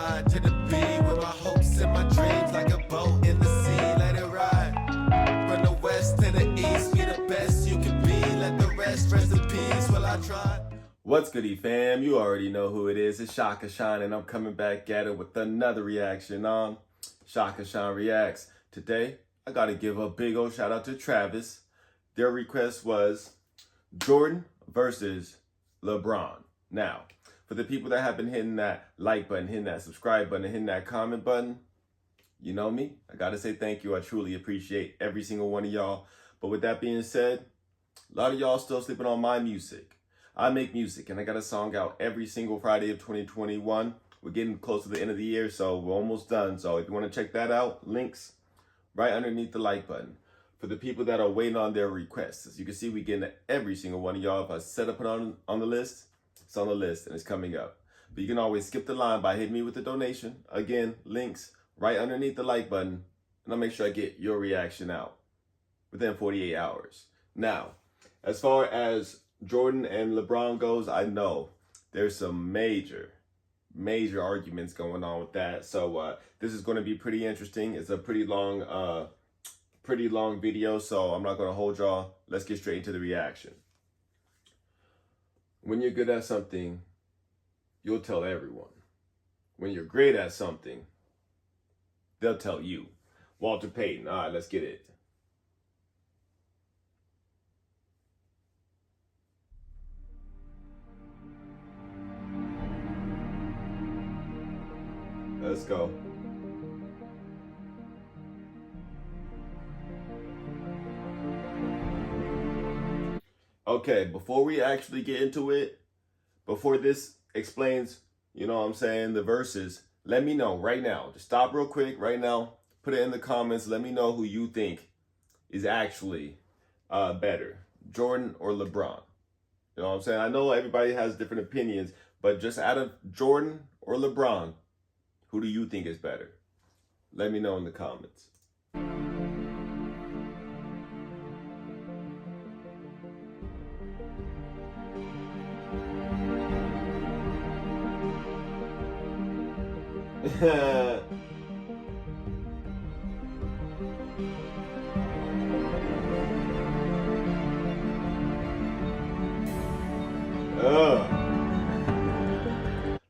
ride to the beat with my hopes and my dreams like a boat in the sea. Let it ride. From the west to the east, be the best you can be. Let the rest in peace while I try. What's goody, fam? You already know who it is. It's ShakaShine, and I'm coming back at it with another reaction on ShakaShine Reacts. Today, I gotta give a big old shout out to Travis. Their request was Jordan versus Lebron. Now, for the people that have been hitting that like button, hitting that subscribe button, and hitting that comment button, you know me. I gotta say thank you. I truly appreciate every single one of y'all. But with that being said, a lot of y'all still sleeping on my music. I make music, and I got a song out every single Friday of 2021. We're getting close to the end of the year, so we're almost done. So if you want to check that out, links right underneath the like button. For the people that are waiting on their requests, as you can see, we getting to every single one of y'all. If I set up it on the list, it's on the list and it's coming up. But you can always skip the line by hitting me with a donation. Again, links right underneath the like button, and I'll make sure I get your reaction out within 48 hours. Now, as far as Jordan and LeBron goes, I know there's some major arguments going on with that. So this is going to be pretty interesting. It's a pretty long video, so I'm not going to hold y'all. Let's get straight into the reaction. When you're good at something, you'll tell everyone. When you're great at something, they'll tell you. Walter Payton. All right, let's get it. Let's go. Okay, before we actually get into it, before this explains, you know what I'm saying, the verses, let me know right now. Just stop real quick right now. Put it in the comments. Let me know who you think is actually better, Jordan or LeBron. You know what I'm saying? I know everybody has different opinions, but just out of Jordan or LeBron, who do you think is better? Let me know in the comments.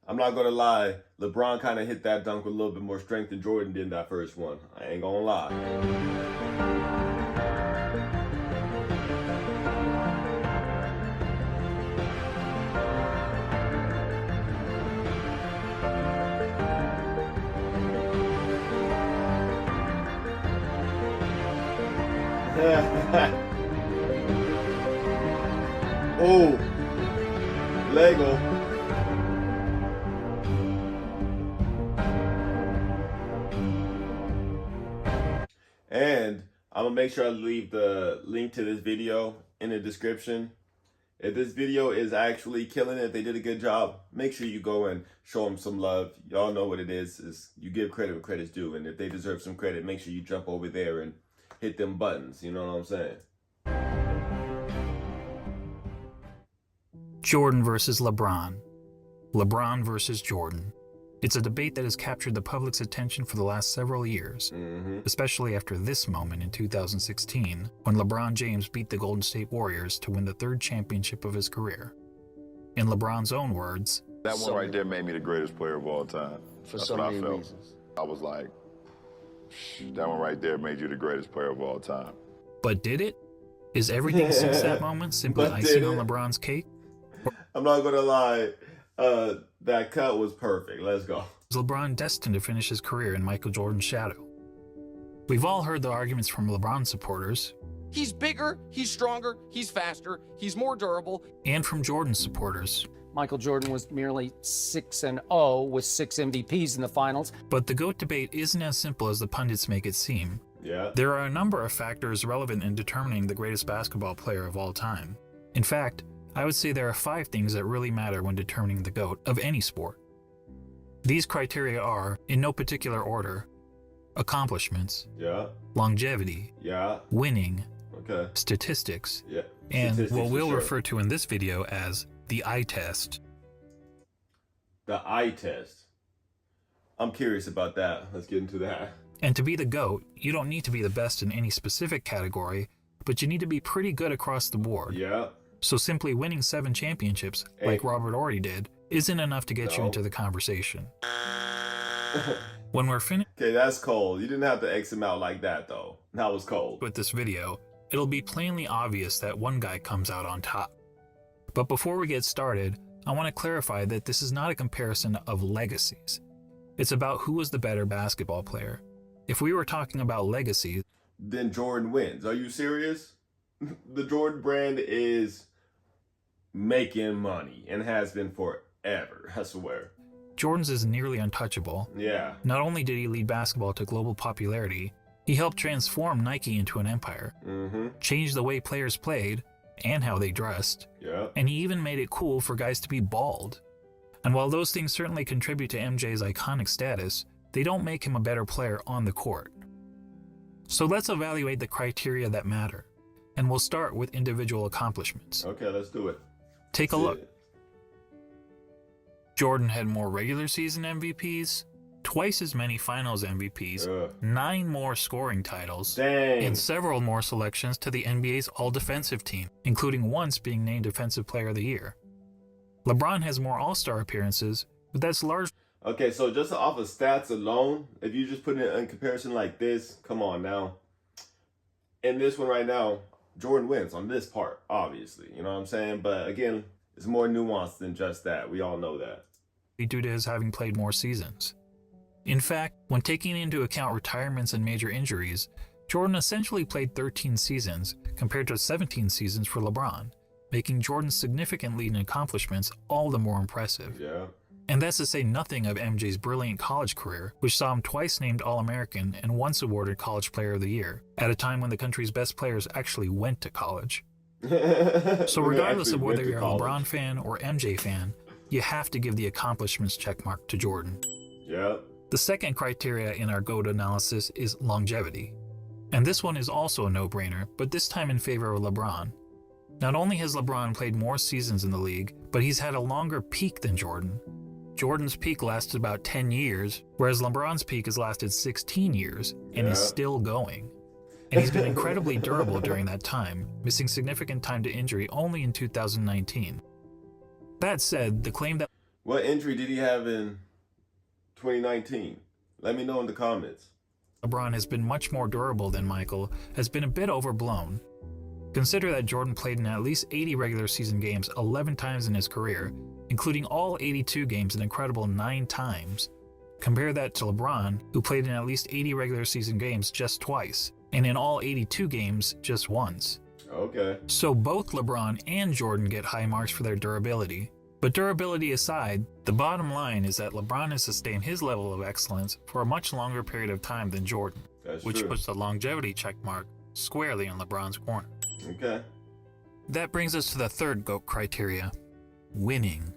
I'm not gonna lie, LeBron kind of hit that dunk with a little bit more strength than Jordan did in that first one. I ain't gonna lie. Oh, Lego. And I'm gonna make sure I leave the link to this video in the description. If this video is actually killing it, if they did a good job, make sure you go and show them some love. Y'all know what it is you give credit where credit's due. And if they deserve some credit, make sure you jump over there and hit them buttons. You know what I'm saying? Jordan versus LeBron. LeBron versus Jordan. It's a debate that has captured the public's attention for the last several years, especially after this moment in 2016, when LeBron James beat the Golden State Warriors to win the third championship of his career. In LeBron's own words, that one right there made me the greatest player of all time. That's what I felt. Reasons. I was like, that one right there made you the greatest player of all time. But did it? Is everything since that moment simply icing on LeBron's cake? I'm not gonna lie, that cut was perfect. Let's go. Is LeBron destined to finish his career in Michael Jordan's shadow? We've all heard the arguments from LeBron supporters. He's bigger, he's stronger, he's faster, he's more durable. And from Jordan supporters. Michael Jordan was merely 6-0 with 6 MVPs in the finals. But the GOAT debate isn't as simple as the pundits make it seem. Yeah. There are a number of factors relevant in determining the greatest basketball player of all time. In fact, I would say there are 5 things that really matter when determining the GOAT of any sport. These criteria are, in no particular order, accomplishments, longevity, winning, statistics, and what we'll refer to in this video as the eye test. The eye test. I'm curious about that. Let's get into that. And to be the GOAT, you don't need to be the best in any specific category, but you need to be pretty good across the board. Yeah. So simply winning 7 championships, like Robert Horry did, isn't enough to get you into the conversation. When we're finished Okay, that's cold. You didn't have to X him out like that, though. That was cold. with this video, it'll be plainly obvious that one guy comes out on top. But before we get started, I want to clarify that this is not a comparison of legacies. It's about who was the better basketball player. If we were talking about legacies, Then Jordan wins. Are you serious? The Jordan brand is making money and has been forever, I swear. Jordan's is nearly untouchable. Yeah. Not only did he lead basketball to global popularity, he helped transform Nike into an empire, changed the way players played and how they dressed, Yeah. and he even made it cool for guys to be bald. And while those things certainly contribute to MJ's iconic status, they don't make him a better player on the court. So let's evaluate the criteria that matter, and we'll start with individual accomplishments. Okay, let's do it. Take a That's look. it. Jordan had more regular season MVPs, twice as many finals MVPs, 9 more scoring titles, Dang. and several more selections to the NBA's all-defensive team, including once being named Defensive Player of the Year. LeBron has more All-Star appearances, but that's largely Okay, so just off of stats alone, if you just put it in comparison like this, come on now. In this one right now, Jordan wins on this part, obviously. You know what I'm saying? But again, it's more nuanced than just that. We all know that. due to his having played more seasons. In fact, when taking into account retirements and major injuries, Jordan essentially played 13 seasons compared to 17 seasons for LeBron, making Jordan's significant lead in accomplishments all the more impressive. Yeah. And that's to say nothing of MJ's brilliant college career, which saw him twice named All-American and once awarded College Player of the Year, at a time when the country's best players actually went to college. So regardless of whether you're a LeBron fan or MJ fan, you have to give the accomplishments checkmark to Jordan. Yeah. The second criteria in our GOAT analysis is longevity. And this one is also a no-brainer, but this time in favor of LeBron. Not only has LeBron played more seasons in the league, but he's had a longer peak than Jordan. Jordan's peak lasted about 10 years, whereas LeBron's peak has lasted 16 years and is still going. And he's been incredibly durable during that time, missing significant time to injury only in 2019. That said, the claim that What injury did he have in 2019? Let me know in the comments. LeBron has been much more durable than Michael has been a bit overblown. Consider that Jordan played in at least 80 regular season games 11 times in his career, including all 82 games an incredible 9 times. Compare that to LeBron, who played in at least 80 regular season games just twice, and in all 82 games just once. Okay. So both LeBron and Jordan get high marks for their durability. But durability aside, the bottom line is that LeBron has sustained his level of excellence for a much longer period of time than Jordan, That's which true. puts the longevity checkmark squarely in LeBron's corner. Okay. That brings us to the third GOAT criteria, winning.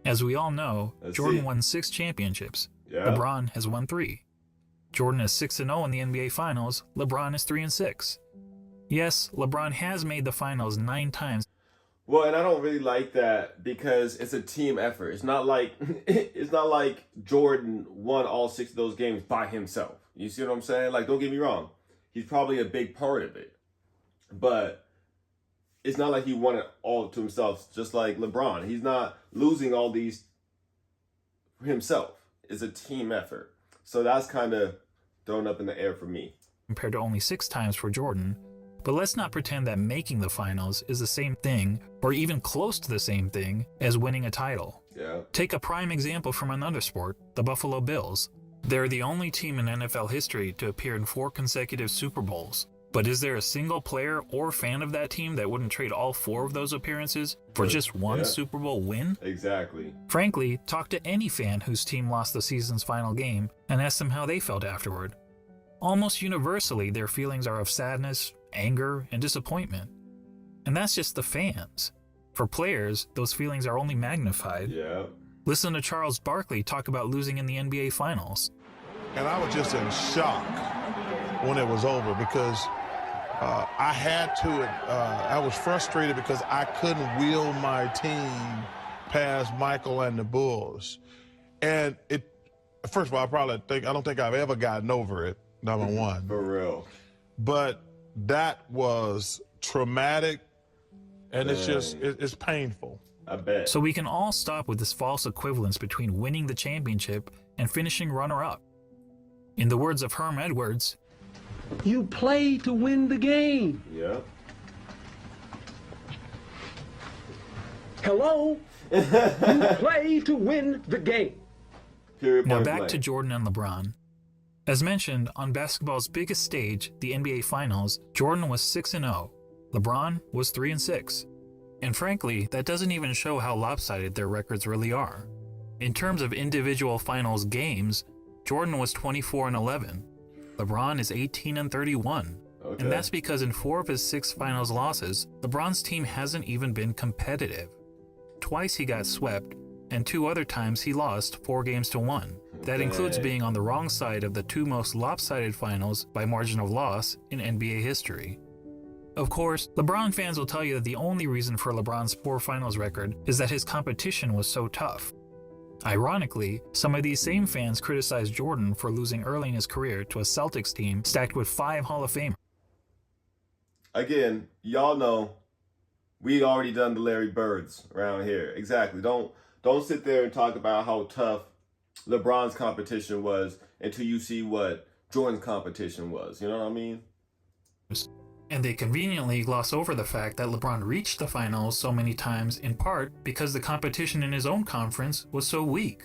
As we all know, Let's Jordan see. won 6 championships. Yeah. LeBron has won 3. Jordan is 6-0 in the NBA Finals. LeBron is 3-6. Yes, LeBron has made the finals 9 times. Well, and I don't really like that because it's a team effort. It's not like Jordan won all 6 of those games by himself. You see what I'm saying? Like, don't get me wrong. He's probably a big part of it. But it's not like he won it all to himself, just like LeBron. He's not losing all these himself. It's a team effort. So that's kind of thrown up in the air for me. Compared to only 6 times for Jordan. But let's not pretend that making the finals is the same thing, or even close to the same thing, as winning a title. Yeah. Take a prime example from another sport, the Buffalo Bills. They're the only team in NFL history to appear in 4 consecutive Super Bowls. But is there a single player or fan of that team that wouldn't trade all 4 of those appearances for just one Super Bowl win? Exactly. Frankly, talk to any fan whose team lost the season's final game and ask them how they felt afterward. Almost universally, their feelings are of sadness, anger, and disappointment. And that's just the fans. For players, those feelings are only magnified. Yeah. Listen to Charles Barkley talk about losing in the NBA Finals. And I was just in shock when it was over because I was frustrated because I couldn't wheel my team past Michael and the Bulls. And first of all, I don't think I've ever gotten over it, number one. For real. But that was traumatic, and it's painful. I bet. So we can all stop with this false equivalence between winning the championship and finishing runner-up. In the words of Herm Edwards, you play to win the game. Yeah. Hello? You play to win the game. Period. now Point back blank. to Jordan and LeBron. As mentioned, on basketball's biggest stage, the NBA Finals, Jordan was 6-0. LeBron was 3-6. And frankly, that doesn't even show how lopsided their records really are. In terms of individual finals games, Jordan was 24-11. LeBron is 18-31. Okay. And that's because in 4 of his 6 finals losses, LeBron's team hasn't even been competitive. Twice he got swept, and 2 other times he lost 4 games to 1. That includes being on the wrong side of the 2 most lopsided finals by margin of loss in NBA history. Of course, LeBron fans will tell you that the only reason for LeBron's poor finals record is that his competition was so tough. Ironically, some of these same fans criticized Jordan for losing early in his career to a Celtics team stacked with 5 Hall of Famers. Again, y'all know we already done the Larry Birds around here. Exactly. Don't sit there and talk about how tough LeBron's competition was until you see what Jordan's competition was. You know what I mean? And they conveniently gloss over the fact that LeBron reached the finals so many times in part because the competition in his own conference was so weak.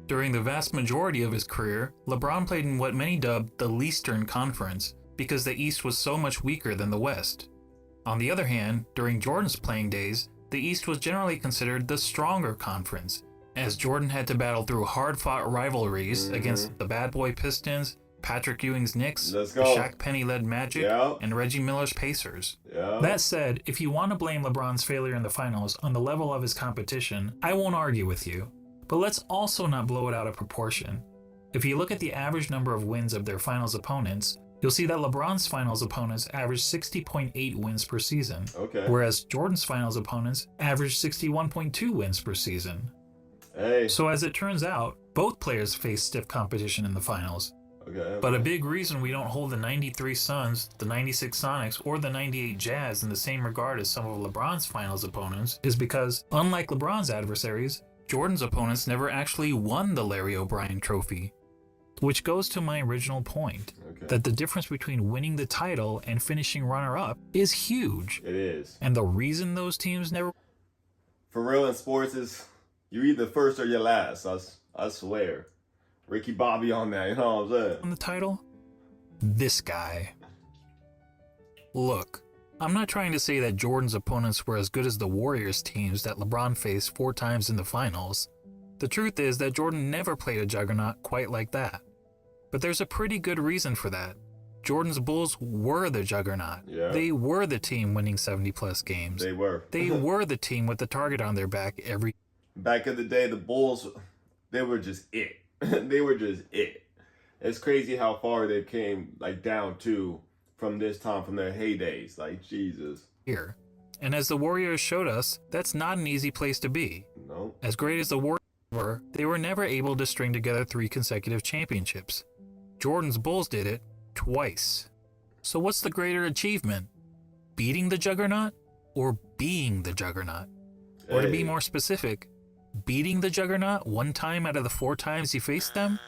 During the vast majority of his career, LeBron played in what many dubbed the Leastern Conference because the East was so much weaker than the West. On the other hand, during Jordan's playing days, the East was generally considered the stronger conference, as Jordan had to battle through hard-fought rivalries against the Bad Boy Pistons, Patrick Ewing's Knicks, the Shaq Penny-led Magic, and Reggie Miller's Pacers. That said, if you want to blame LeBron's failure in the finals on the level of his competition, I won't argue with you. But let's also not blow it out of proportion. If you look at the average number of wins of their finals opponents, you'll see that LeBron's finals opponents averaged 60.8 wins per season, whereas Jordan's finals opponents averaged 61.2 wins per season. So as it turns out, both players face stiff competition in the finals. But a big reason we don't hold the 93 Suns, the 96 Sonics, or the 98 Jazz in the same regard as some of LeBron's finals opponents is because, unlike LeBron's adversaries, Jordan's opponents never actually won the Larry O'Brien Trophy. Which goes to my original point, that the difference between winning the title and finishing runner-up is huge. It is. And the reason those teams never... For real in sports is, you're either first or you're last, I swear. Ricky Bobby on that, you know what I'm saying? On the title? This guy. Look, I'm not trying to say that Jordan's opponents were as good as the Warriors teams that LeBron faced 4 times in the finals. The truth is that Jordan never played a juggernaut quite like that. But there's a pretty good reason for that. Jordan's Bulls were the juggernaut. They were the team winning 70-plus games. They were. They were the team with the target on their back every... Back in the day, the Bulls, they were just it. They were just it. It's crazy how far they came, like, down to from this time, from their heydays. Like, Jesus. Here. And as the Warriors showed us, that's not an easy place to be. No. As great as the Warriors were, they were never able to string together 3 consecutive championships. Jordan's Bulls did it twice. So what's the greater achievement? Beating the juggernaut or being the juggernaut? Or to be more specific, beating the juggernaut 1 time out of the 4 times you faced them?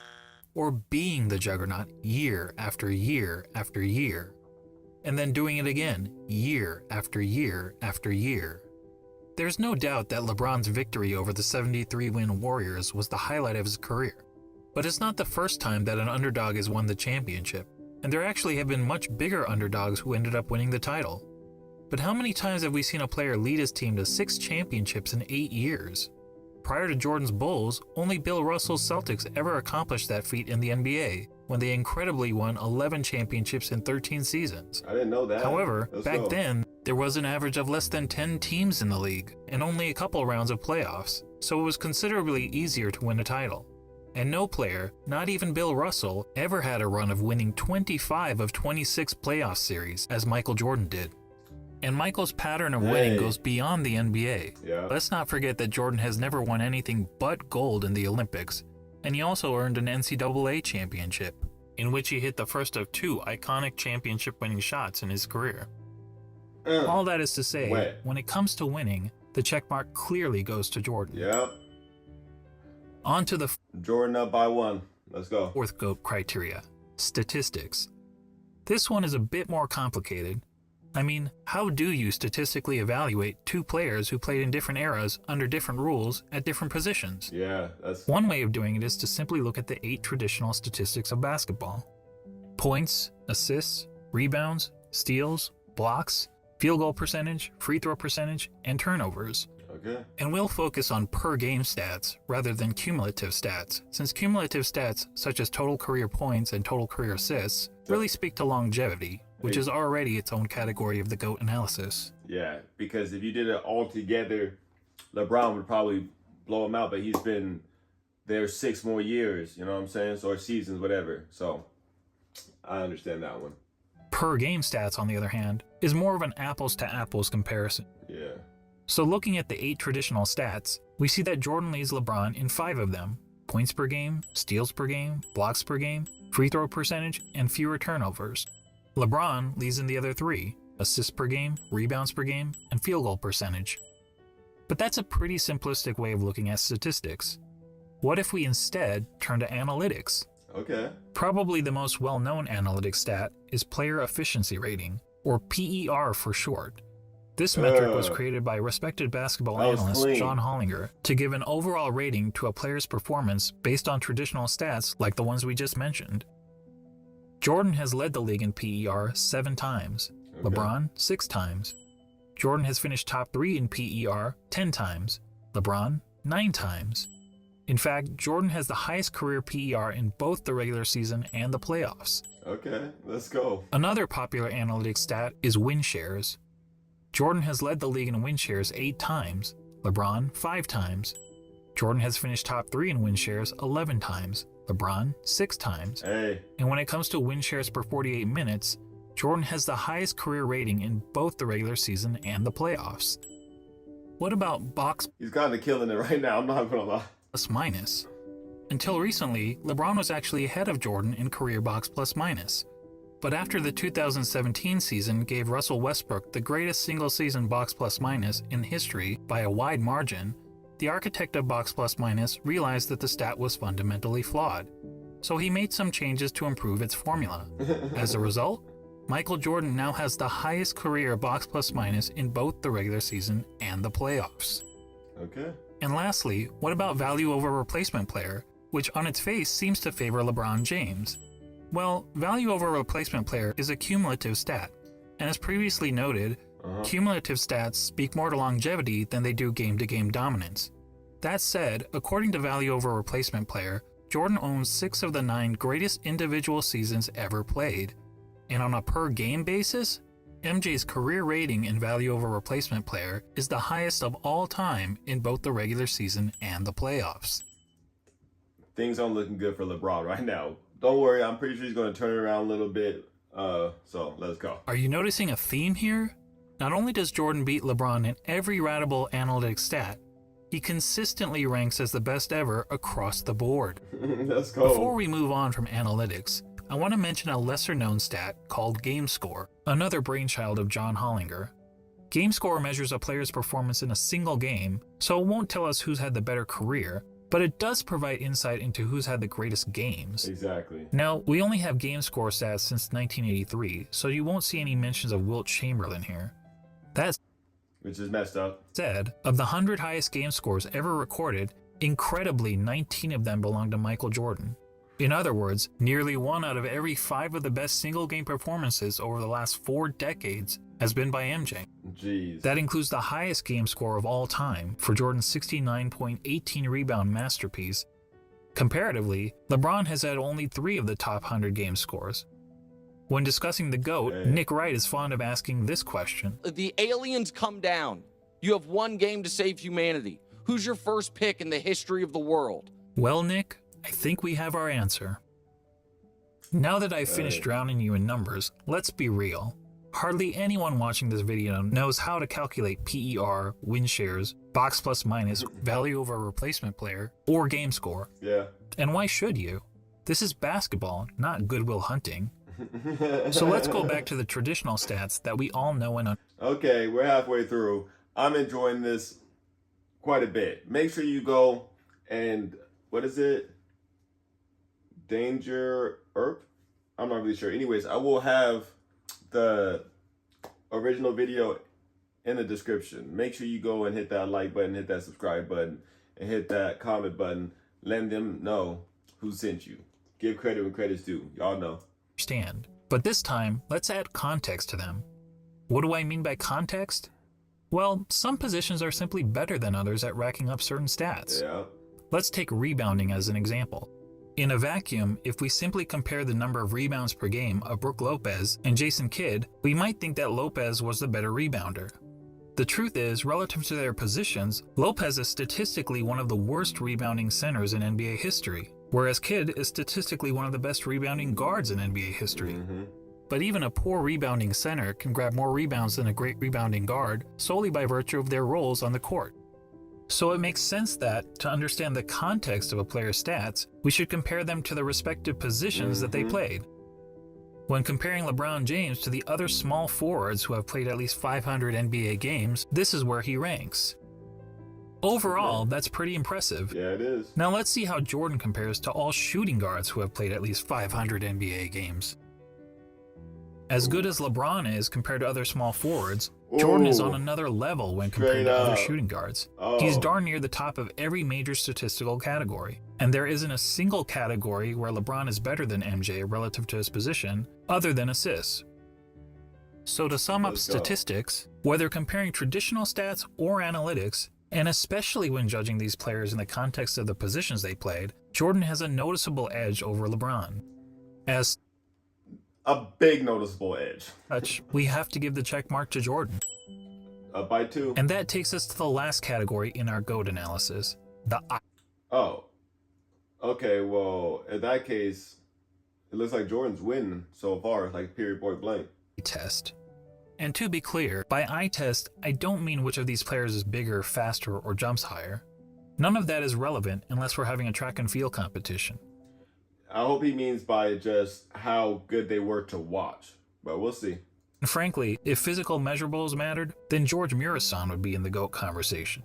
Or being the juggernaut year after year after year? And then doing it again year after year after year? There's no doubt that LeBron's victory over the 73-win Warriors was the highlight of his career. But it's not the first time that an underdog has won the championship, and there actually have been much bigger underdogs who ended up winning the title. But how many times have we seen a player lead his team to 6 championships in 8 years? Prior to Jordan's Bulls, only Bill Russell's Celtics ever accomplished that feat in the NBA, when they incredibly won 11 championships in 13 seasons. I didn't know that. However, back then, there was an average of less than 10 teams in the league, and only a couple rounds of playoffs, so it was considerably easier to win a title. And no player, not even Bill Russell, ever had a run of winning 25 of 26 playoff series, as Michael Jordan did. And Michael's pattern of winning goes beyond the NBA. Let's not forget that Jordan has never won anything but gold in the Olympics, and he also earned an NCAA championship, in which he hit the first of 2 iconic championship-winning shots in his career. All that is to say, when it comes to winning, the checkmark clearly goes to Jordan. Yep. On to the Jordan up by 1. Let's go. 4th GOAT criteria, statistics. This one is a bit more complicated. I mean, how do you statistically evaluate 2 players who played in different eras under different rules at different positions? Yeah, that's... One way of doing it is to simply look at the 8 traditional statistics of basketball. Points, assists, rebounds, steals, blocks, field goal percentage, free throw percentage, and turnovers. Okay. And we'll focus on per game stats rather than cumulative stats, since cumulative stats such as total career points and total career assists really speak to longevity, which is already its own category of the GOAT analysis. Yeah, because if you did it all together, LeBron would probably blow him out, but he's been there 6 more years, you know what I'm saying? So, or seasons, whatever. So, I understand that one. Per game stats, on the other hand, is more of an apples to apples comparison. Yeah. So looking at the 8 traditional stats, we see that Jordan leads LeBron in 5 of them: points per game, steals per game, blocks per game, free throw percentage, and fewer turnovers. LeBron leads in the other 3: assists per game, rebounds per game, and field goal percentage. But that's a pretty simplistic way of looking at statistics. What if we instead turn to analytics? Okay. Probably the most well-known analytic stat is player efficiency rating, or PER for short. This metric was created by respected basketball analyst John Hollinger to give an overall rating to a player's performance based on traditional stats like the ones we just mentioned. Jordan has led the league in PER 7 times, LeBron 6 times. Jordan has finished top 3 in PER 10 times, LeBron 9 times. In fact, Jordan has the highest career PER in both the regular season and the playoffs. Okay, let's go. Another popular analytics stat is win shares. Jordan has led the league in win shares 8 times, LeBron 5 times. Jordan has finished top 3 in win shares 11 times, LeBron 6 times. Hey. And when it comes to win shares per 48 minutes, Jordan has the highest career rating in both the regular season and the playoffs. What about box He's kind of killing it right now, I'm not gonna lie. plus minus? Until recently, LeBron was actually ahead of Jordan in career box plus minus. But after the 2017 season gave Russell Westbrook the greatest single-season box plus minus in history by a wide margin, the architect of box plus minus realized that the stat was fundamentally flawed. So he made some changes to improve its formula. As a result, Michael Jordan now has the highest career box plus minus in both the regular season and the playoffs. Okay. And lastly, what about value over replacement player, which on its face seems to favor LeBron James? Well, value over replacement player is a cumulative stat, and as previously noted, cumulative stats speak more to longevity than they do game-to-game dominance. That said, according to value over replacement player, Jordan owns 6 of the 9 greatest individual seasons ever played. And on a per-game basis, MJ's career rating in value over replacement player is the highest of all time in both the regular season and the playoffs. Things aren't looking good for LeBron right now. Don't worry, I'm pretty sure he's going to turn it around a little bit. So let's go. Are you noticing a theme here? Not only does Jordan beat LeBron in every ratable analytic stat, he consistently ranks as the best ever across the board. Let's go. Before we move on from analytics, I want to mention a lesser-known stat called game score, another brainchild of John Hollinger. Game score measures a player's performance in a single game, so it won't tell us who's had the better career, but it does provide insight into who's had the greatest games. Exactly. Now, we only have game score stats since 1983, so you won't see any mentions of Wilt Chamberlain here. That Which is messed up. said, of the 100 highest game scores ever recorded, incredibly 19 of them belong to Michael Jordan. In other words, nearly 1 out of every 5 of the best single-game performances over the last 4 decades has been by MJ. Jeez. That includes the highest game score of all time for Jordan's 69.18 rebound masterpiece. Comparatively, LeBron has had only 3 of the top 100 game scores. When discussing the GOAT, Nick Wright is fond of asking this question. The aliens come down. You have 1 game to save humanity. Who's your first pick in the history of the world? Well, Nick, I think we have our answer. Now that I've finished drowning you in numbers, let's be real. Hardly anyone watching this video knows how to calculate PER, win shares, box plus minus, value of a replacement player, or game score. Yeah. And why should you? This is basketball, not Goodwill Hunting. So let's go back to the traditional stats that we all know and Okay, we're halfway through. I'm enjoying this quite a bit. Make sure you go and, what is it? Danger Earp? I'm not really sure. Anyways, I will have the original video in the description. Make sure you go and hit that like button, hit that subscribe button, and hit that comment button. Let them know who sent you. Give credit when credit's due. Y'all know. understand. But this time, let's add context to them. What do I mean by context? Well, some positions are simply better than others at racking up certain stats. Yeah. Let's take rebounding as an example. In a vacuum, if we simply compare the number of rebounds per game of Brook Lopez and Jason Kidd, we might think that Lopez was the better rebounder. The truth is, relative to their positions, Lopez is statistically one of the worst rebounding centers in NBA history, whereas Kidd is statistically one of the best rebounding guards in NBA history. But even a poor rebounding center can grab more rebounds than a great rebounding guard solely by virtue of their roles on the court. So it makes sense that, to understand the context of a player's stats, we should compare them to the respective positions that they played. When comparing LeBron James to the other small forwards who have played at least 500 NBA games, this is where he ranks. Overall, that's pretty impressive. Yeah, it is. Now let's see how Jordan compares to all shooting guards who have played at least 500 NBA games. As good as LeBron is compared to other small forwards, Jordan is on another level when compared to other shooting guards. He's darn near the top of every major statistical category, and there isn't a single category where LeBron is better than MJ relative to his position, other than assists. So to sum up statistics, whether comparing traditional stats or analytics, and especially when judging these players in the context of the positions they played, Jordan has a noticeable edge over LeBron. As a big noticeable edge. such, we have to give the check mark to Jordan. Up by 2. And that takes us to the last category in our GOAT analysis, the eye Oh. Okay, well, in that case, it looks like Jordan's winning so far, like period point blank. test. And to be clear, by eye test, I don't mean which of these players is bigger, faster, or jumps higher. None of that is relevant unless we're having a track and field competition. I hope he means by just how good they were to watch, but we'll see. And frankly, if physical measurables mattered, then George Murasan would be in the GOAT conversation.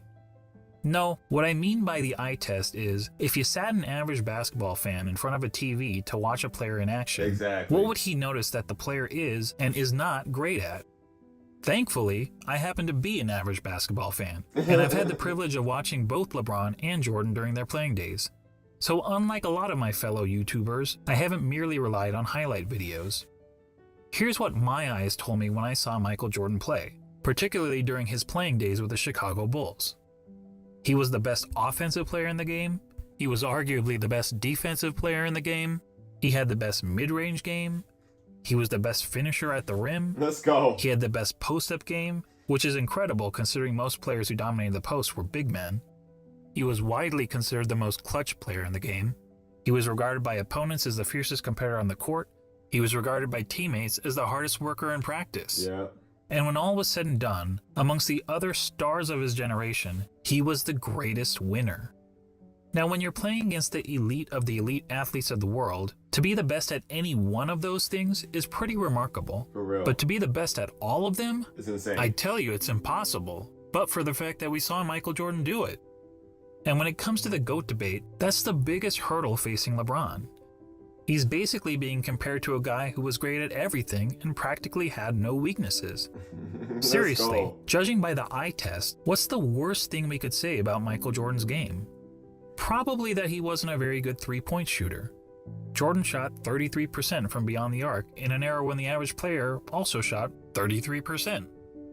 No, what I mean by the eye test is, if you sat an average basketball fan in front of a TV to watch a player in action, what would he notice that the player is and is not great at? Thankfully, I happen to be an average basketball fan, and I've had the privilege of watching both LeBron and Jordan during their playing days. So unlike a lot of my fellow YouTubers, I haven't merely relied on highlight videos. Here's what my eyes told me when I saw Michael Jordan play, particularly during his playing days with the Chicago Bulls. He was the best offensive player in the game, he was arguably the best defensive player in the game, he had the best mid-range game, he was the best finisher at the rim, Let's go. He had the best post-up game, which is incredible considering most players who dominated the post were big men. He was widely considered the most clutch player in the game. He was regarded by opponents as the fiercest competitor on the court. He was regarded by teammates as the hardest worker in practice. Yeah. And when all was said and done, amongst the other stars of his generation, he was the greatest winner. Now, when you're playing against the elite of the elite athletes of the world, to be the best at any one of those things is pretty remarkable. For real. But to be the best at all of them? It's insane. I tell you, it's impossible. But for the fact that we saw Michael Jordan do it. And when it comes to the GOAT debate, that's the biggest hurdle facing LeBron. He's basically being compared to a guy who was great at everything and practically had no weaknesses. Seriously, judging by the eye test, what's the worst thing we could say about Michael Jordan's game? Probably that he wasn't a very good three-point shooter. Jordan shot 33% from beyond the arc in an era when the average player also shot 33%.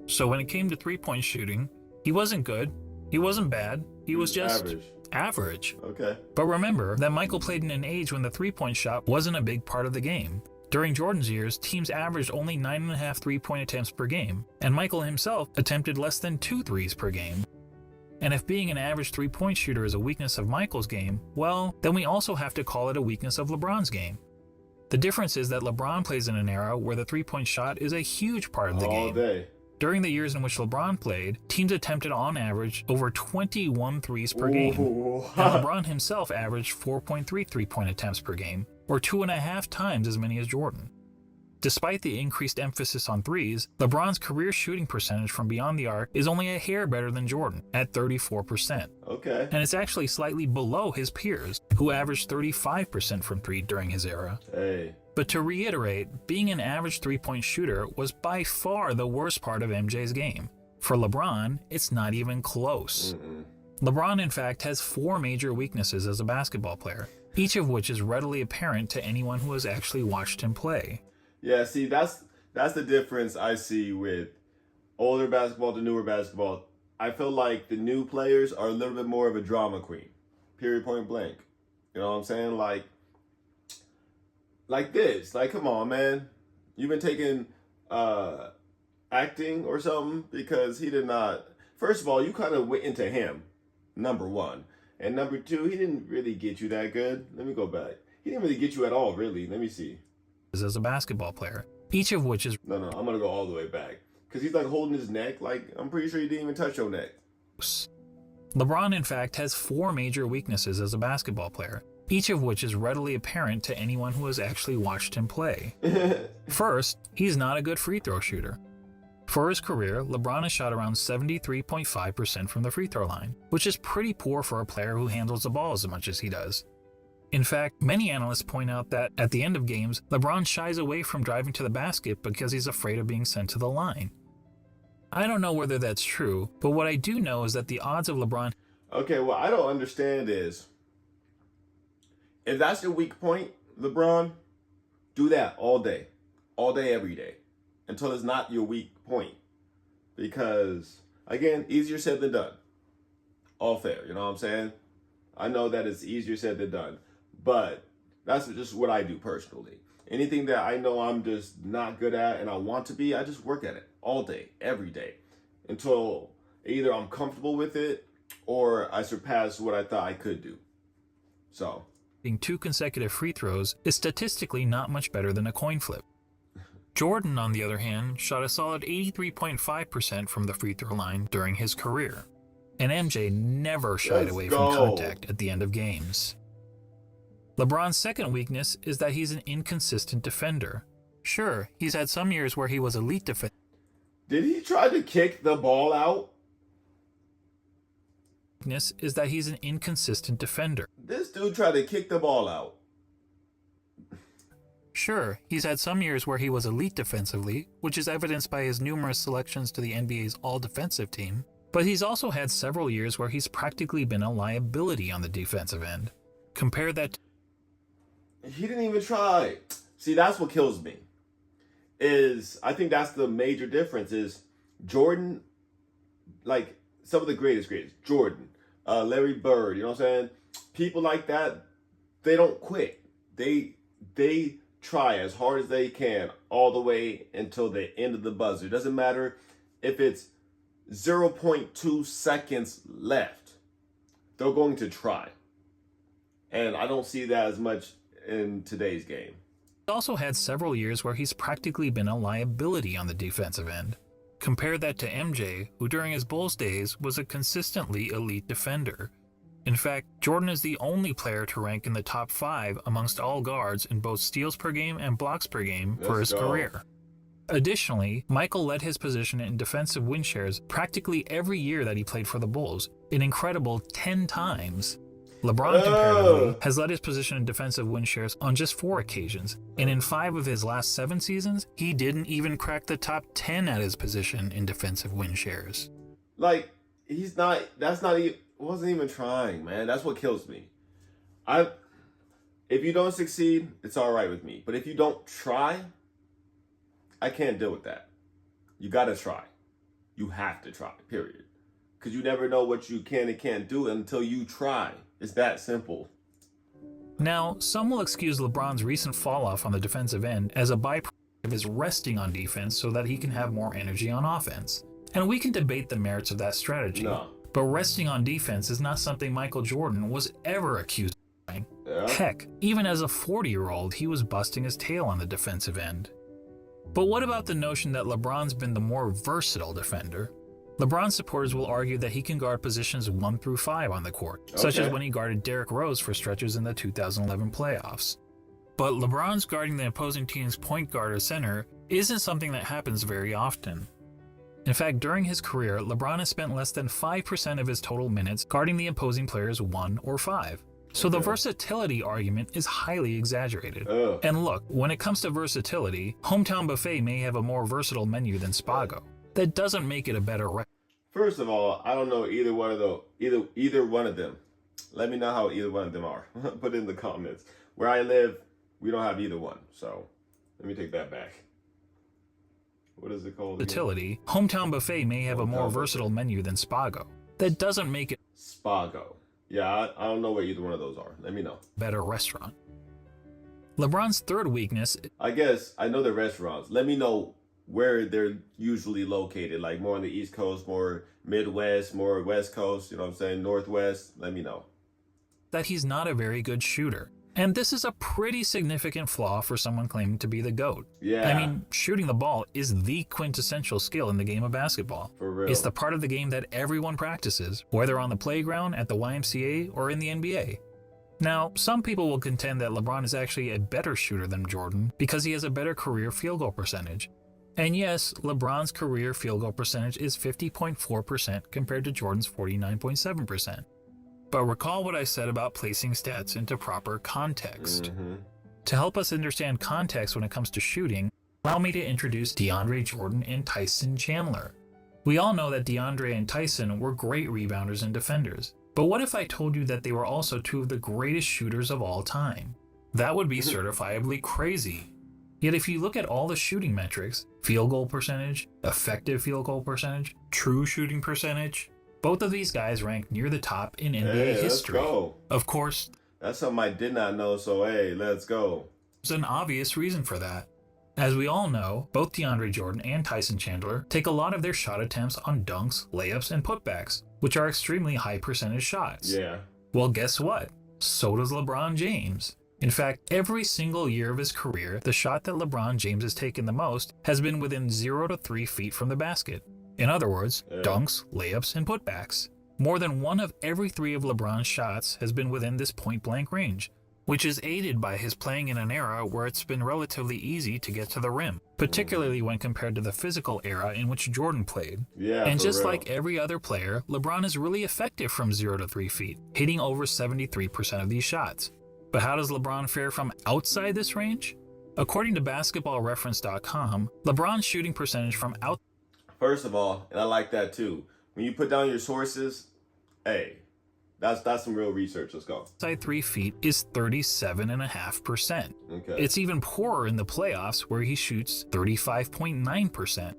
So when it came to three-point shooting, he wasn't good, he wasn't bad, he was just average. Okay. But remember that Michael played in an age when the three-point shot wasn't a big part of the game. During Jordan's years, teams averaged only 9.5 three-point attempts per game, and Michael himself attempted less than 2 threes per game. And if being an average three-point shooter is a weakness of Michael's game, well, then we also have to call it a weakness of LeBron's game. The difference is that LeBron plays in an era where the three-point shot is a huge part of the game. All day. During the years in which LeBron played, teams attempted on average over 21 threes per game. Ooh. And LeBron himself averaged 4.3 three-point attempts per game, or 2.5 times as many as Jordan. Despite the increased emphasis on threes, LeBron's career shooting percentage from beyond the arc is only a hair better than Jordan, at 34%. Okay. And it's actually slightly below his peers, who averaged 35% from three during his era. Hey. But to reiterate, being an average three-point shooter was by far the worst part of MJ's game. For LeBron, it's not even close. LeBron, in fact, has 4 major weaknesses as a basketball player, each of which is readily apparent to anyone who has actually watched him play. Yeah, see, that's the difference I see with older basketball to newer basketball. I feel like the new players are a little bit more of a drama queen. Period, point blank. You know what I'm saying? Like this. Like, come on, man. You've been taking acting or something, because he did not. First of all, you kind of went into him, number one. And number two, he didn't really get you that good. Let me go back. He didn't really get you at all, really. Let me see. As a basketball player, each of which is... No, I'm going to go all the way back. Because he's like holding his neck. Like, I'm pretty sure he didn't even touch your neck. LeBron, in fact, has 4 major weaknesses as a basketball player, each of which is readily apparent to anyone who has actually watched him play. First, he's not a good free throw shooter. For his career, LeBron has shot around 73.5% from the free throw line, which is pretty poor for a player who handles the ball as much as he does. In fact, many analysts point out that, at the end of games, LeBron shies away from driving to the basket because he's afraid of being sent to the line. I don't know whether that's true, but what I do know is that the odds of LeBron... Okay, what I don't understand is, if that's your weak point, LeBron, do that all day, every day, until it's not your weak point. Because, again, easier said than done. All fair, you know what I'm saying? I know that it's easier said than done. But that's just what I do personally. Anything that I know I'm just not good at and I want to be, I just work at it all day, every day, until either I'm comfortable with it or I surpass what I thought I could do. So, 2 consecutive free throws is statistically not much better than a coin flip. Jordan, on the other hand, shot a solid 83.5% from the free throw line during his career. And MJ never shied away from contact at the end of games. LeBron's second weakness is that he's an inconsistent defender. Sure, he's had some years where he was elite defender. Did he try to kick the ball out? Is that he's an inconsistent defender. This dude tried to kick the ball out. Sure, he's had some years where he was elite defensively, which is evidenced by his numerous selections to the NBA's all-defensive team. But he's also had several years where he's practically been a liability on the defensive end. Compare that to... He didn't even try. See, that's what kills me. I think that's the major difference is Jordan, like some of the greatest, Jordan, Larry Bird, you know what I'm saying? People like that, they don't quit. They try as hard as they can all the way until the end of the buzzer. It doesn't matter if it's 0.2 seconds left. They're going to try. And I don't see that as much in today's game. He also had several years where he's practically been a liability on the defensive end. Compare that to MJ, who during his Bulls days was a consistently elite defender. In fact, Jordan is the only player to rank in the top 5 amongst all guards in both steals per game and blocks per game for his career. Additionally, Michael led his position in defensive win shares practically every year that he played for the Bulls, an incredible 10 times. LeBron, comparatively, has led his position in defensive win shares on just 4 occasions, and in 5 of his last 7 seasons, he didn't even crack the top 10 at his position in defensive win shares. Like, wasn't even trying, man. That's what kills me. If you don't succeed, it's all right with me. But if you don't try, I can't deal with that. You gotta try. You have to try, period. Because you never know what you can and can't do until you try. It's that simple. Now, some will excuse LeBron's recent fall-off on the defensive end as a byproduct of his resting on defense so that he can have more energy on offense. And we can debate the merits of that strategy. No. But resting on defense is not something Michael Jordan was ever accused of doing. Yeah. Heck, even as a 40-year-old, he was busting his tail on the defensive end. But what about the notion that LeBron's been the more versatile defender? LeBron supporters will argue that he can guard positions 1 through 5 on the court, such as when he guarded Derrick Rose for stretches in the 2011 playoffs. But LeBron's guarding the opposing team's point guard or center isn't something that happens very often. In fact, during his career, LeBron has spent less than 5% of his total minutes guarding the opposing players 1 or 5. So the versatility argument is highly exaggerated. And look, when it comes to versatility, Hometown Buffet may have a more versatile menu than Spago. That doesn't make it a better First of all, I don't know either one of them. Let me know how either one of them are. Put it in the comments. Where I live, we don't have either one. So let me take that back. What is it called? Versatility. Hometown Buffet may have a more versatile menu than Spago. That doesn't make it Spago. Yeah, I don't know what either one of those are. Let me know. Better restaurant. LeBron's third weakness. I guess I know the restaurants. Let me know where they're usually located, like more on the East Coast, more Midwest, more West Coast, you know what I'm saying, Northwest. Let me know. That he's not a very good shooter. And this is a pretty significant flaw for someone claiming to be the GOAT. Yeah. I mean, shooting the ball is the quintessential skill in the game of basketball. For real. It's the part of the game that everyone practices, whether on the playground, at the YMCA, or in the NBA. Now, some people will contend that LeBron is actually a better shooter than Jordan because he has a better career field goal percentage. And yes, LeBron's career field goal percentage is 50.4% compared to Jordan's 49.7%. But recall what I said about placing stats into proper context. To help us understand context when it comes to shooting, allow me to introduce DeAndre Jordan and Tyson Chandler. We all know that DeAndre and Tyson were great rebounders and defenders. But what if I told you that they were also two of the greatest shooters of all time? That would be certifiably crazy. Yet if you look at all the shooting metrics, field goal percentage, effective field goal percentage, true shooting percentage, both of these guys rank near the top in NBA history. Let's go. Of course, that's something I did not know, so hey, let's go. there's an obvious reason for that. As we all know, both DeAndre Jordan and Tyson Chandler take a lot of their shot attempts on dunks, layups, and putbacks, which are extremely high percentage shots. Yeah. Well, guess what? So does LeBron James. In fact, every single year of his career, the shot that LeBron James has taken the most has been within 0 to 3 feet from the basket. In other words, dunks, layups, and putbacks. More than 1 of every 3 of LeBron's shots has been within this point-blank range, which is aided by his playing in an era where it's been relatively easy to get to the rim, particularly when compared to the physical era in which Jordan played. Yeah, and just real. like every other player, LeBron is really effective from 0 to 3 feet, hitting over 73% of these shots. But how does LeBron fare from outside this range? According to basketballreference.com, LeBron's shooting percentage from outside. First of all, and I like that too, when you put down your sources, hey, that's some real research. Let's go. Outside 3 feet is 37.5%. Okay. It's even poorer in the playoffs where he shoots 35.9%.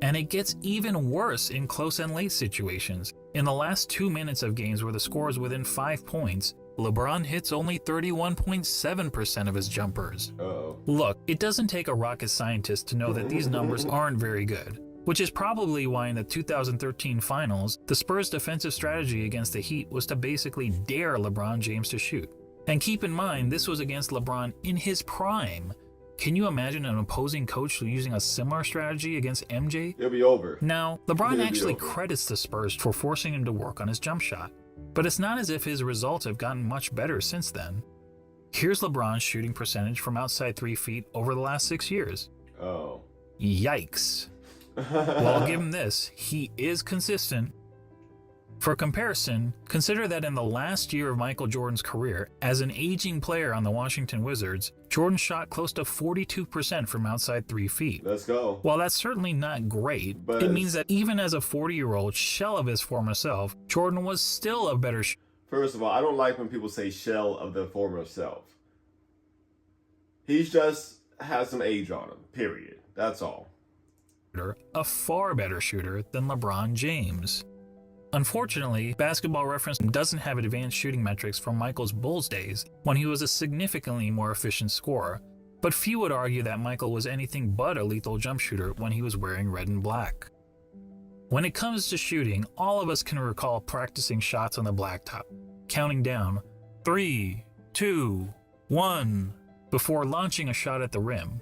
And it gets even worse in close and late situations. In the last 2 minutes of games where the score is within 5 points, LeBron hits only 31.7% of his jumpers. Uh-oh. Look, it doesn't take a rocket scientist to know that these numbers aren't very good, which is probably why in the 2013 finals, the Spurs' defensive strategy against the Heat was to basically dare LeBron James to shoot. And keep in mind, this was against LeBron in his prime. Can you imagine an opposing coach using a similar strategy against MJ? It'll be over. Now, LeBron It'll be actually over. credits the Spurs for forcing him to work on his jump shot. But it's not as if his results have gotten much better since then. Here's LeBron's shooting percentage from outside 3 feet over the last 6 years. Oh. Yikes. Well, I'll give him this. He is consistent. For comparison, consider that in the last year of Michael Jordan's career, as an aging player on the Washington Wizards, Jordan shot close to 42% from outside 3 feet. Let's go. While that's certainly not great, But it means that even as a 40-year-old shell of his former self, Jordan was still a better First of all, I don't like when people say shell of the former self. He's just has some age on him, period. That's all. shooter, a far better shooter than LeBron James. Unfortunately, Basketball Reference doesn't have advanced shooting metrics from Michael's Bulls days, when he was a significantly more efficient scorer, but few would argue that Michael was anything but a lethal jump shooter when he was wearing red and black. When it comes to shooting, all of us can recall practicing shots on the blacktop, counting down 3, 2, 1, before launching a shot at the rim.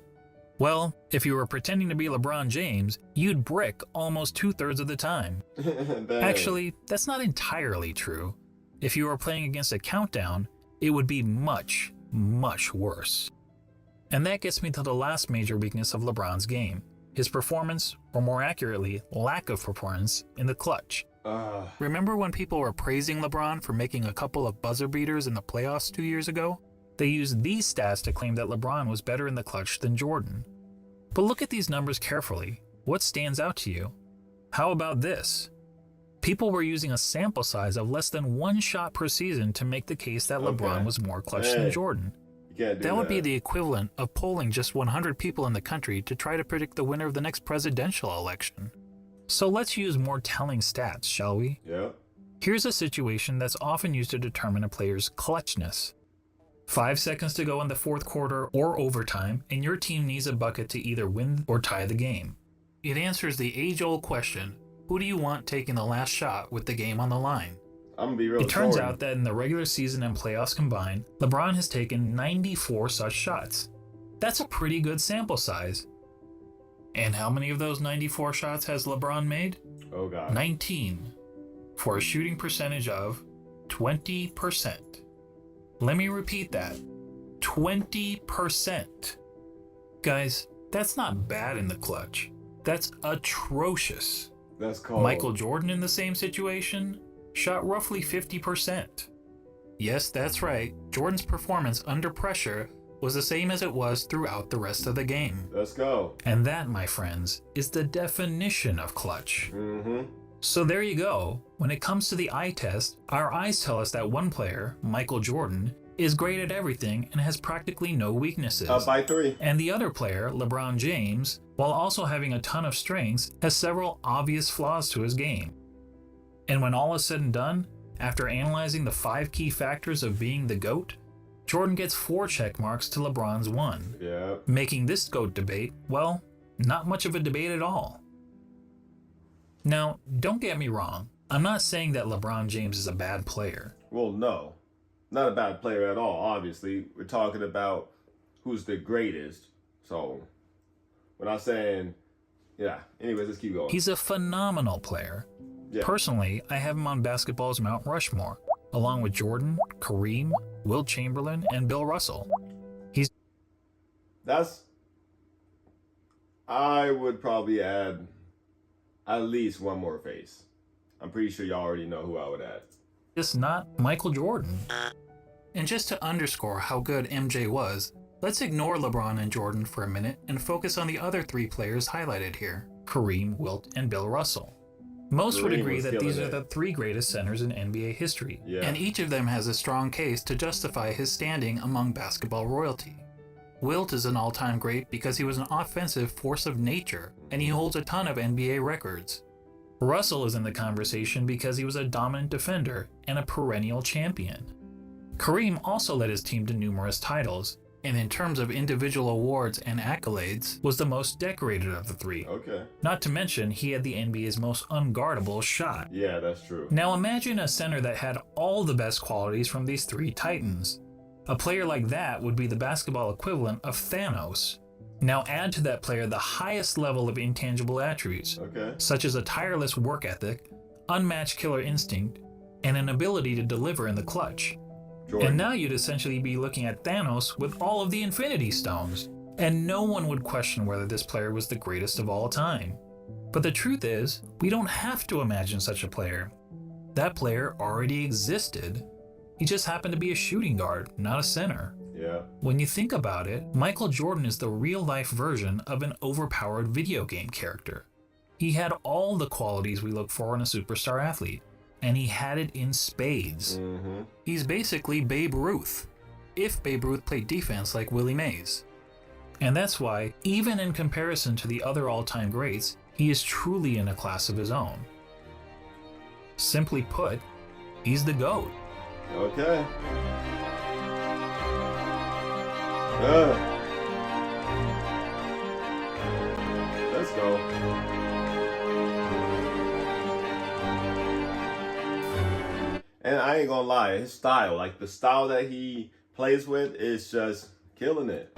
Well, if you were pretending to be LeBron James, you'd brick almost 2/3 of the time. Actually, that's not entirely true. If you were playing against a countdown, it would be much, much worse. And that gets me to the last major weakness of LeBron's game, his performance, or more accurately, lack of performance, in the clutch. Remember when people were praising LeBron for making a couple of buzzer beaters in the playoffs 2 years ago? They used these stats to claim that LeBron was better in the clutch than Jordan. But look at these numbers carefully. What stands out to you? How about this? People were using a sample size of less than 1 shot per season to make the case that LeBron was more clutch than Jordan. That would be the equivalent of polling just 100 people in the country to try to predict the winner of the next presidential election. So let's use more telling stats, shall we? Yeah. Here's a situation that's often used to determine a player's clutchness. 5 seconds to go in the fourth quarter or overtime, and your team needs a bucket to either win or tie the game. It answers the age-old question, who do you want taking the last shot with the game on the line? I'm gonna be real. It turns out that in the regular season and playoffs combined, LeBron has taken 94 such shots. That's a pretty good sample size. And how many of those 94 shots has LeBron made? Oh God. 19, for a shooting percentage of 20%. Let me repeat that. 20%. Guys, that's not bad in the clutch. That's atrocious. That's cold. Michael Jordan in the same situation shot roughly 50%. Yes, that's right. Jordan's performance under pressure was the same as it was throughout the rest of the game. Let's go. And that, my friends, is the definition of clutch. So there you go. When it comes to the eye test, our eyes tell us that one player, Michael Jordan, is great at everything and has practically no weaknesses. Up by 3. And the other player, LeBron James, while also having a ton of strengths, has several obvious flaws to his game. And when all is said and done, after analyzing the 5 key factors of being the GOAT, Jordan gets 4 check marks to LeBron's 1. Yeah. Making this GOAT debate, well, not much of a debate at all. Now, don't get me wrong. I'm not saying that LeBron James is a bad player. Well, no. Not a bad player at all, obviously. We're talking about who's the greatest. So, we're not saying, yeah. Anyways, let's keep going. He's a phenomenal player. Yeah. Personally, I have him on basketball's Mount Rushmore, along with Jordan, Kareem, Wilt Chamberlain, and Bill Russell. I would probably add at least one more face. I'm pretty sure y'all already know who I would add. Just not Michael Jordan. And just to underscore how good MJ was, let's ignore LeBron and Jordan for a minute and focus on the other 3 players highlighted here, Kareem, Wilt, and Bill Russell. Most would agree that these are the 3 greatest centers in NBA history, and each of them has a strong case to justify his standing among basketball royalty. Wilt is an all-time great because he was an offensive force of nature, and he holds a ton of NBA records. Russell is in the conversation because he was a dominant defender and a perennial champion. Kareem also led his team to numerous titles, and in terms of individual awards and accolades, was the most decorated of the 3. Okay. Not to mention, he had the NBA's most unguardable shot. Yeah, that's true. Now imagine a center that had all the best qualities from these 3 titans. A player like that would be the basketball equivalent of Thanos. Now add to that player the highest level of intangible attributes, such as a tireless work ethic, unmatched killer instinct, and an ability to deliver in the clutch. Jordan. And now you'd essentially be looking at Thanos with all of the Infinity Stones, and no one would question whether this player was the greatest of all time. But the truth is, we don't have to imagine such a player. That player already existed. He just happened to be a shooting guard, not a center. Yeah. When you think about it, Michael Jordan is the real-life version of an overpowered video game character. He had all the qualities we look for in a superstar athlete, and he had it in spades. He's basically Babe Ruth, if Babe Ruth played defense like Willie Mays. And that's why, even in comparison to the other all-time greats, he is truly in a class of his own. Simply put, he's the GOAT. Okay. Let's go. And I ain't gonna lie, his style, like the style that he plays with is just killing it.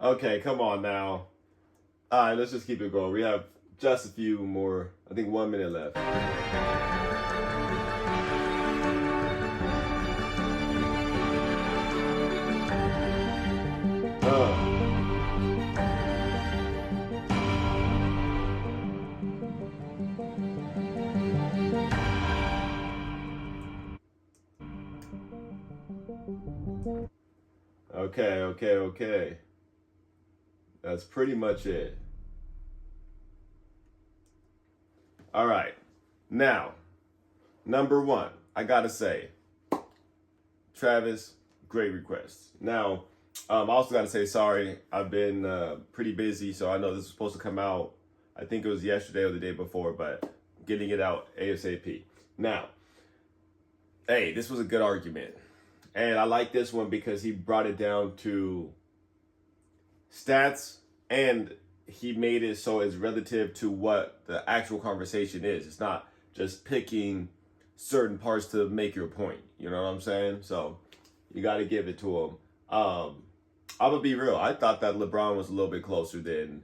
Okay, come on now. All right, let's just keep it going. We have just a few more, I think 1 minute left. Okay. That's pretty much it. All right. Now, number one, I gotta say, Travis, great request. Now, I also gotta say sorry. I've been pretty busy, so I know this was supposed to come out, I think it was yesterday or the day before, but getting it out ASAP. Now, hey, this was a good argument. And I like this one because he brought it down to stats, and he made it so it's relative to what the actual conversation is. It's not just picking certain parts to make your point. You know what I'm saying? So you got to give it to him. I'm gonna be real. I thought that LeBron was a little bit closer than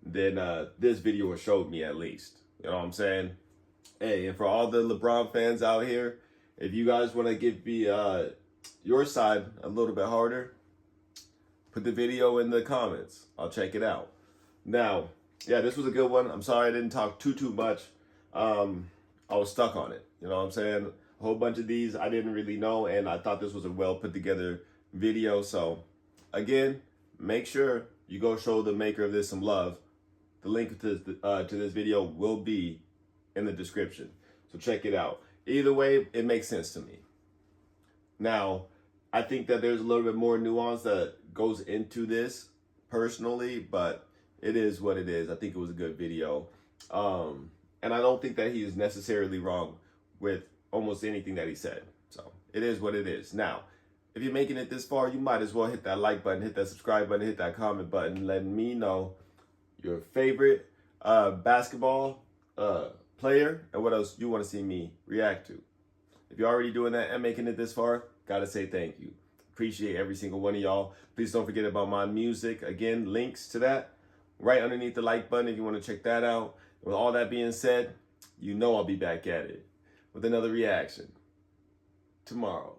this video showed me, at least. You know what I'm saying? Hey, and for all the LeBron fans out here, if you guys want to give me your side a little bit harder, put the video in the comments. I'll check it out. Now, yeah, this was a good one. I'm sorry I didn't talk too much. I was stuck on it. You know what I'm saying? A whole bunch of these I didn't really know, and I thought this was a well put together video. So, again, make sure you go show the maker of this some love. The link to this video will be in the description. So check it out. Either way, it makes sense to me. Now, I think that there's a little bit more nuance that goes into this personally, but it is what it is. I think it was a good video. And I don't think that he is necessarily wrong with almost anything that he said. So it is what it is. Now, if you're making it this far, you might as well hit that like button, hit that subscribe button, hit that comment button, letting me know your favorite basketball player and what else you want to see me react to. If you're already doing that and making it this far, gotta say thank you. Appreciate every single one of y'all. Please don't forget about my music. Again, links to that right underneath the like button if you want to check that out. With all that being said, you know I'll be back at it with another reaction tomorrow.